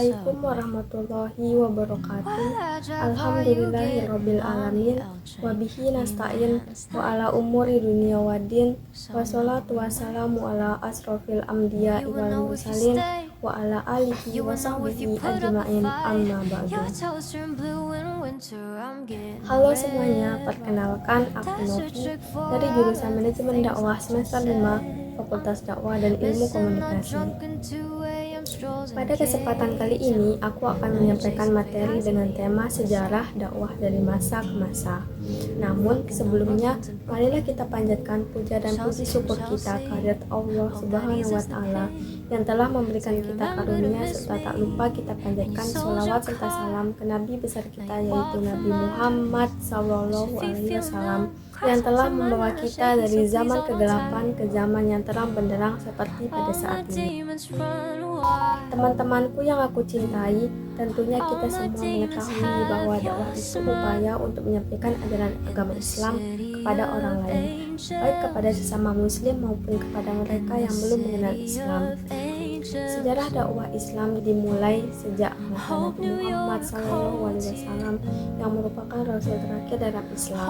Assalamualaikum warahmatullahi wabarakatuh. Alhamdulillahirabbil alamin wa bihi nasta'in wa ala umuri dunya waddin wassalatu wassalamu ala asrofil anbiya'i wal mursalin wa ala alihi wa sahbihi ajma'in amma ba'du. Halo semuanya, perkenalkan aku Novi dari jurusan Manajemen Dakwah semester 5 Fakultas Dakwah dan Ilmu Komunikasi. Pada kesempatan kali ini, aku akan menyampaikan materi dengan tema sejarah dakwah dari masa ke masa. Namun, sebelumnya, marilah kita panjatkan puja dan puji syukur kita kehadirat Allah Subhanahu wa Ta'ala yang telah memberikan kita karunia, serta tak lupa kita panjatkan sholawat serta salam ke Nabi besar kita, yaitu Nabi Muhammad SAW, yang telah membawa kita dari zaman kegelapan ke zaman yang terang benderang seperti pada saat ini. Teman-temanku yang aku cintai, tentunya kita semua mengetahui bahwa dakwah itu upaya untuk menyampaikan ajaran agama Islam kepada orang lain, baik kepada sesama muslim maupun kepada mereka yang belum mengenal Islam. Sejarah dakwah Islam dimulai sejak masa Nabi Muhammad SAW yang merupakan rasul terakhir dalam Islam.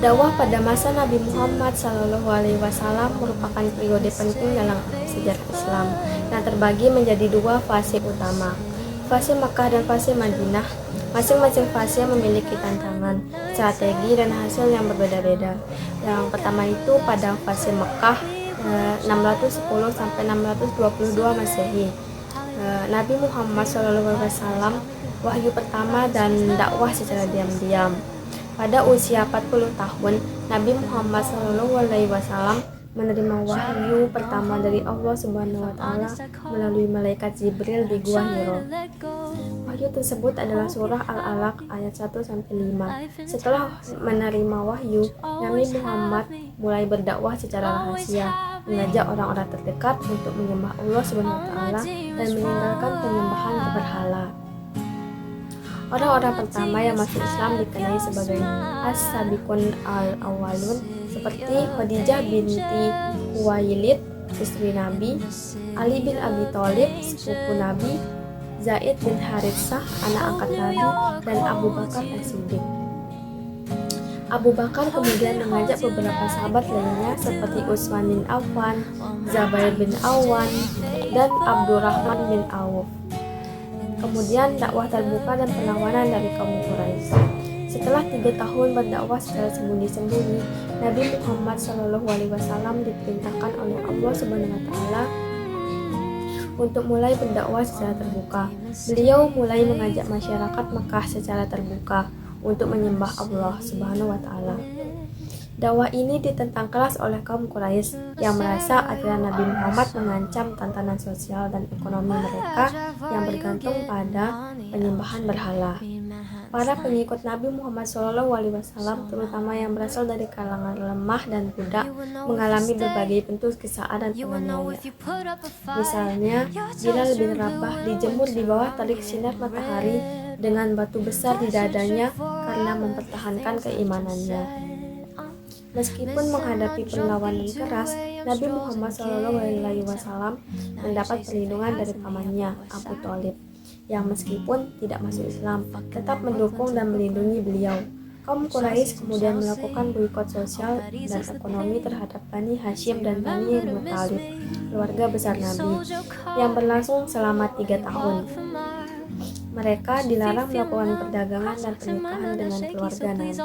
Dakwah pada masa Nabi Muhammad SAW merupakan periode penting dalam sejarah Islam yang terbagi menjadi dua fase utama, fase Makkah dan fase Madinah. Masing-masing fase memiliki tantangan, strategi, dan hasil yang berbeda-beda. Yang pertama itu pada fase Makkah 610 sampai 622 Masehi. Nabi Muhammad SAW wahyu pertama dan dakwah secara diam-diam. Pada usia 40 tahun, Nabi Muhammad SAW menerima wahyu pertama dari Allah Subhanahu wa Ta'ala melalui malaikat Jibril di Gua Hiro. Wahyu tersebut adalah surah Al-Alaq ayat 1-5. Setelah menerima wahyu, Nabi Muhammad mulai berdakwah secara rahasia, mengajak orang-orang terdekat untuk menyembah Allah Subhanahu wa Ta'ala dan meninggalkan penyembahan berhala. Orang-orang pertama yang masuk Islam dikenai sebagai As-Sabiqun Al-Awwalun, seperti Khadijah binti Khuwailid, istri Nabi, Ali bin Abi Thalib, sepupu Nabi, Zaid bin Haritsah, anak angkat Nabi, dan Abu Bakar As-Siddiq. Abu Bakar kemudian mengajak beberapa sahabat lainnya seperti Utsman bin Affan, Zubair bin Awwan, dan Abdurrahman bin Auf. Kemudian dakwah terbuka dan perlawanan dari kaum Quraisy. Setelah 3 tahun berdakwah secara sembunyi-sembunyi, Nabi Muhammad SAW diperintahkan oleh Allah Subhanahu wa Ta'ala untuk mulai berdakwah secara terbuka. Beliau mulai mengajak masyarakat Mekah secara terbuka untuk menyembah Allah Subhanahu wa Ta'ala. Dakwah ini ditentang keras oleh kaum Quraisy yang merasa ajaran Nabi Muhammad mengancam tatanan sosial dan ekonomi mereka yang bergantung pada penyembahan berhala. Para pengikut Nabi Muhammad SAW, terutama yang berasal dari kalangan lemah dan budak, mengalami berbagai bentuk siksaan dan penganiayaan. Misalnya, Bilal bin Rabah dijemur di bawah terik sinar matahari dengan batu besar di dadanya karena mempertahankan keimanannya. Meskipun menghadapi perlawanan keras, Nabi Muhammad SAW mendapat perlindungan dari pamannya, Abu Thalib, yang meskipun tidak masuk Islam, tetap mendukung dan melindungi beliau. Kaum Quraisy kemudian melakukan boikot sosial dan ekonomi terhadap Bani Hashim dan Bani Muthalib, keluarga besar Nabi, yang berlangsung selama 3 tahun. Mereka dilarang melakukan perdagangan dan pernikahan dengan keluarga Nabi.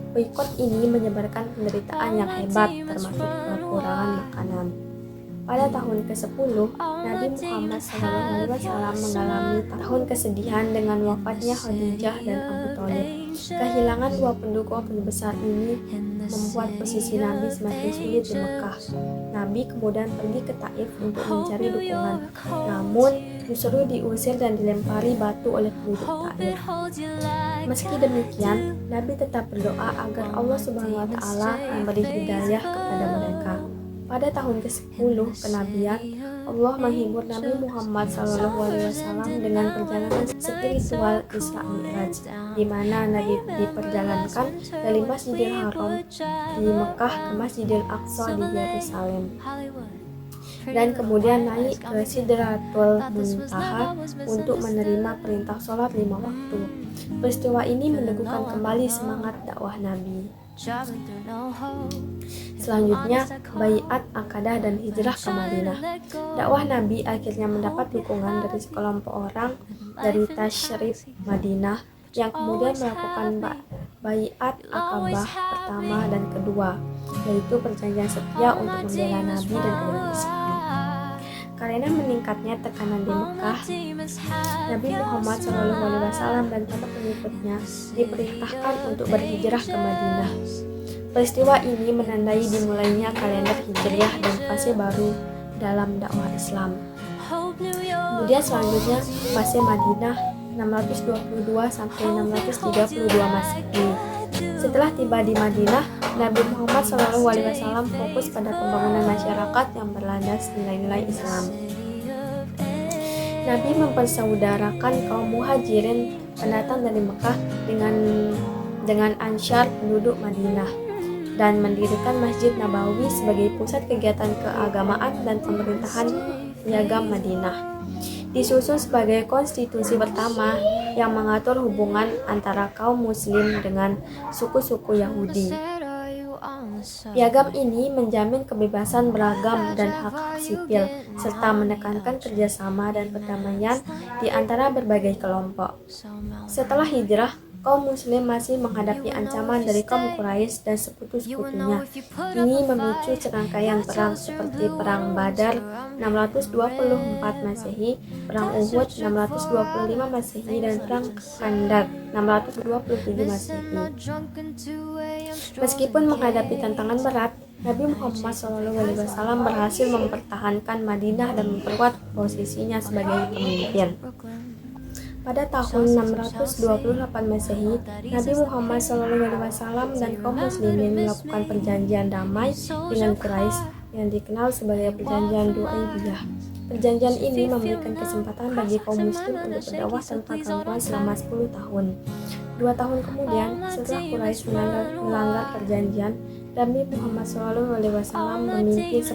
Boikot ini menyebarkan penderitaan yang hebat, termasuk kekurangan makanan. Pada tahun ke-10, Nabi Muhammad SAW mengalami tahun kesedihan dengan wafatnya Khadijah dan Abu Thalib. Kehilangan dua pendukung terbesar ini membuat posisi Nabi semakin sulit di Mekah. Nabi kemudian pergi ke Taif untuk mencari dukungan, namun justru diusir dan dilempari batu oleh penduduk Taif. Meski demikian, Nabi tetap berdoa agar Allah Subhanahu wa Ta'ala memberi hidayah kepada mereka. Pada tahun ke-10 kenabian, Allah menghibur Nabi Muhammad SAW dengan perjalanan spiritual Isra Mi'raj, di mana Nabi diperjalankan dari Masjidil Haram di Mekah ke Masjidil Aqsa di Yerusalem. dan kemudian naik ke Sidratul Muntaha untuk menerima perintah sholat 5 waktu. Peristiwa ini meneguhkan kembali semangat dakwah Nabi. Selanjutnya, Baiat Aqabah dan hijrah ke Madinah. Dakwah Nabi akhirnya mendapat dukungan dari sekelompok orang dari Tashrif Madinah yang kemudian melakukan Baiat Aqabah pertama dan kedua, yaitu perjanjian setia untuk membela Nabi dan agama Islam. Karena meningkatnya tekanan di Mekah, Nabi Muhammad SAW dan para pengikutnya diperintahkan untuk berhijrah ke Madinah. Peristiwa ini menandai dimulainya kalender Hijriah dan fase baru dalam dakwah Islam. Kemudian selanjutnya fase Madinah 622 sampai 632 Masehi. Setelah tiba di Madinah, Nabi Muhammad SAW fokus pada pembangunan masyarakat yang berlandas nilai-nilai Islam. Nabi mempersaudarakan kaum muhajirin pendatang dari Mekah dengan Ansyar penduduk Madinah dan mendirikan Masjid Nabawi sebagai pusat kegiatan keagamaan dan pemerintahan piagam Madinah. Disusun sebagai konstitusi pertama yang mengatur hubungan antara kaum muslim dengan suku-suku Yahudi. Piagam ini menjamin kebebasan beragam dan hak-hak sipil, serta menekankan kerjasama dan perdamaian di antara berbagai kelompok. Setelah hijrah, kaum muslim masih menghadapi ancaman dari kaum Quraisy dan sekutu-sekutunya. Ini memicu serangkaian perang seperti Perang Badar 624 Masehi, Perang Uhud 625 Masehi, dan Perang Khandaq 627 Masehi. Meskipun menghadapi tantangan berat, Nabi Muhammad SAW berhasil mempertahankan Madinah dan memperkuat posisinya sebagai pemimpin. Pada tahun 628 Masehi, Nabi Muhammad SAW dan kaum muslimin melakukan perjanjian damai dengan Quraisy yang dikenal sebagai Perjanjian Hudaybiyah. Perjanjian ini memberikan kesempatan bagi kaum muslim untuk berdakwah tanpa gangguan selama 10 tahun. 2 tahun kemudian, setelah Quraisy melanggar perjanjian, Nabi Muhammad SAW memimpin 10.000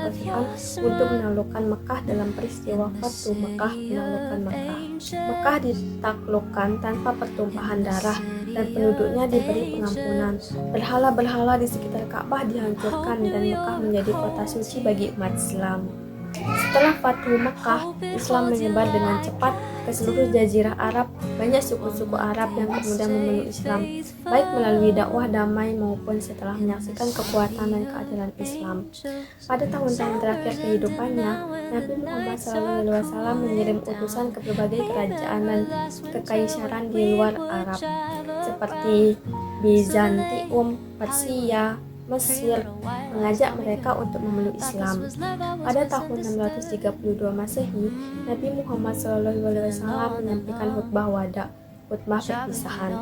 pasukan untuk menaklukkan Mekah dalam peristiwa Fatu Mekah menaklukkan Mekah. Mekah ditaklukkan tanpa pertumpahan darah dan penduduknya diberi pengampunan. Berhala-berhala di sekitar Ka'bah dihancurkan dan Mekah menjadi kota suci bagi umat Islam. Setelah Fatu Mekah, Islam menyebar dengan cepat ke seluruh jazirah Arab. Banyak suku-suku Arab yang kemudian memeluk Islam, baik melalui dakwah damai maupun setelah menyaksikan kekuatan dan keadilan Islam. Pada tahun-tahun terakhir kehidupannya, Nabi Muhammad SAW mengirim utusan ke berbagai kerajaan dan kekaisaran di luar Arab, seperti Bizantium, Persia, Mesir, mengajak mereka untuk memeluk Islam. Pada tahun 632 Masehi, Nabi Muhammad SAW menyampaikan khutbah wada, khutbah perpisahan,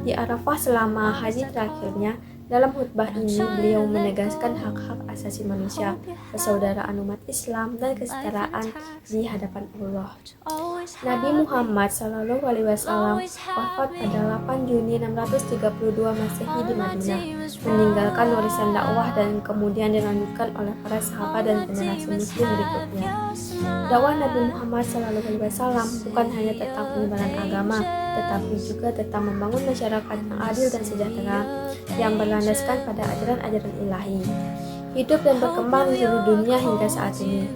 di Arafah selama haji terakhirnya. Dalam khutbah ini, beliau menegaskan hak-hak asasi manusia, persaudaraan umat Islam, dan kesetaraan di hadapan Allah. Nabi Muhammad SAW wafat pada 8 Juni 632 Masehi di Madinah, meninggalkan warisan dakwah dan kemudian dilanjutkan oleh para sahabat dan generasi muslim berikutnya. Dakwah Nabi Muhammad SAW bukan hanya tentang penyebaran agama, tetapi juga tentang membangun masyarakat yang adil dan sejahtera, yang berlandaskan pada ajaran-ajaran ilahi, hidup dan berkembang di seluruh dunia hingga saat ini.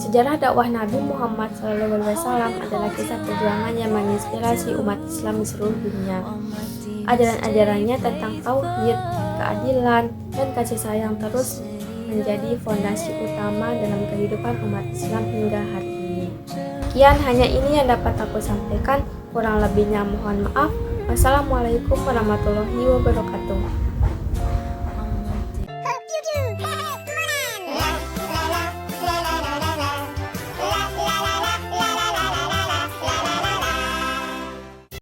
Sejarah dakwah Nabi Muhammad SAW adalah kisah perjuangan yang menginspirasi umat Islam di seluruh dunia. Ajaran-ajarannya tentang tauhid, keadilan, dan kasih sayang terus menjadi fondasi utama dalam kehidupan umat Islam hingga hari ini. Sekian hanya ini yang dapat aku sampaikan, kurang lebihnya mohon maaf. Wassalamualaikum warahmatullahi wabarakatuh.